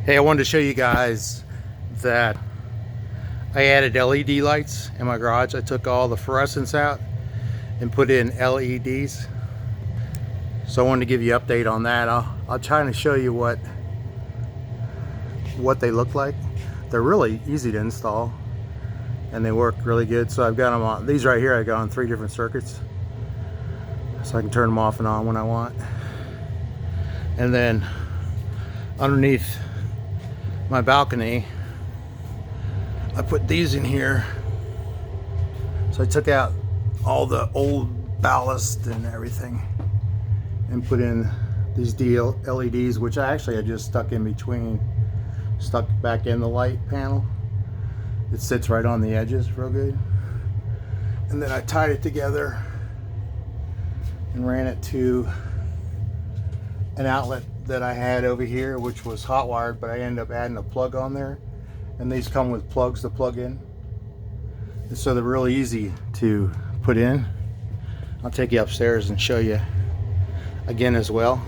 Hey, I wanted to show you guys that I added LED lights in my garage. I took all the fluorescents out and put in LEDs. So I wanted to give you an update on that. I'll try to show you what they look like. They're really easy to install and they work really good. So I've got them on, these right here I got on 3 different circuits. So I can turn them off and on when I want. And then underneath my balcony, I put these in here. So I took out all the old ballast and everything and put in these LEDs, which I just stuck in between, stuck back in the light panel. It sits right on the edges real good. And then I tied it together and ran it to an outlet that I had over here, which was hot wired, but I ended up adding a plug on there. And these come with plugs to plug in. And so they're really easy to put in. I'll take you upstairs and show you again as well.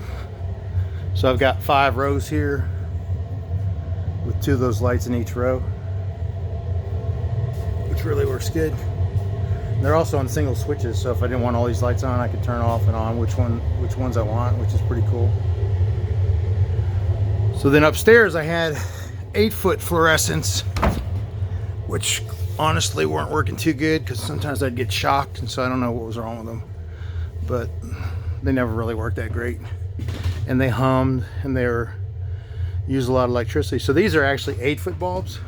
So I've got 5 rows here with 2 of those lights in each row, which really works good. They're also on single switches, so if I didn't want all these lights on, I could turn off and on which ones I want, which is pretty cool. So then upstairs I had 8-foot fluorescents, which honestly weren't working too good because sometimes I'd get shocked, and so I don't know what was wrong with them, but they never really worked that great. And they hummed and they used a lot of electricity. So these are actually 8-foot bulbs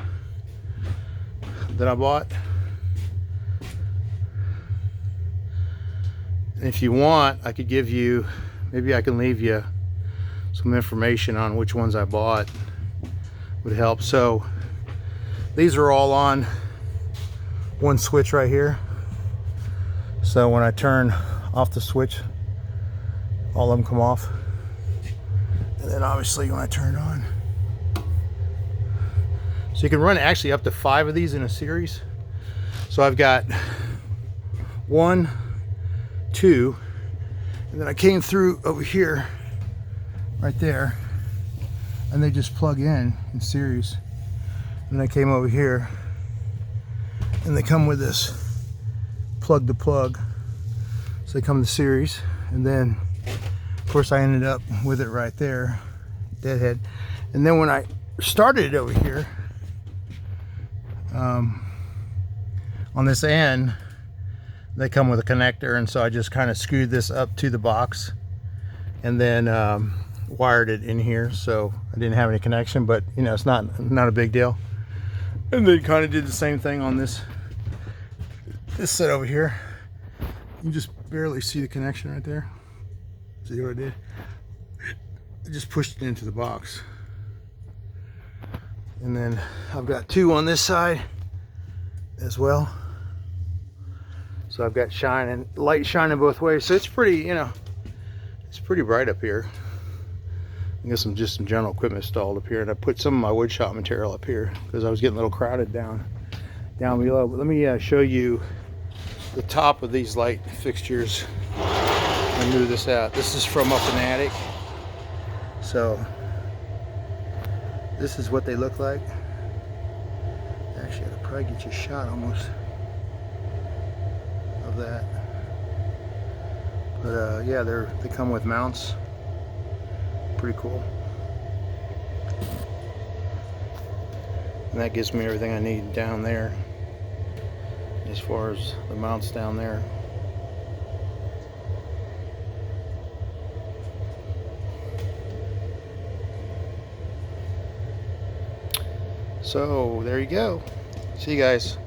that I bought. And if you want, I could give you, maybe I can leave you some information on which ones I bought, would help. So these are all on one switch right here. So when I turn off the switch, all of them come off. And then obviously when I turn it on, so you can run actually up to 5 of these in a series. So I've got 1, 2, and then I came through over here right there, and they just plug in series. And I came over here and they come with this plug to plug, so they come in series. And then of course I ended up with it right there, deadhead. And then when I started it over here, on this end, they come with a connector, and so I just kind of screwed this up to the box and then wired it in here, so I didn't have any connection, but you know, it's not a big deal. And then kind of did the same thing on this set over here. You just barely see the connection right there. See what I did? I just pushed it into the box. And then I've got 2 on this side as well. So I've got light shining both ways. So it's pretty, you know, it's pretty bright up here. I got just some general equipment installed up here, and I put some of my wood shop material up here because I was getting a little crowded down below. But let me show you the top of these light fixtures. I move this out. This is from up in the attic. So this is what they look like. Actually, I'll probably get you a shot almost of that. But yeah, they come with mounts. Pretty cool. And that gives me everything I need down there as far as the mounts down there. So there you go. See you guys.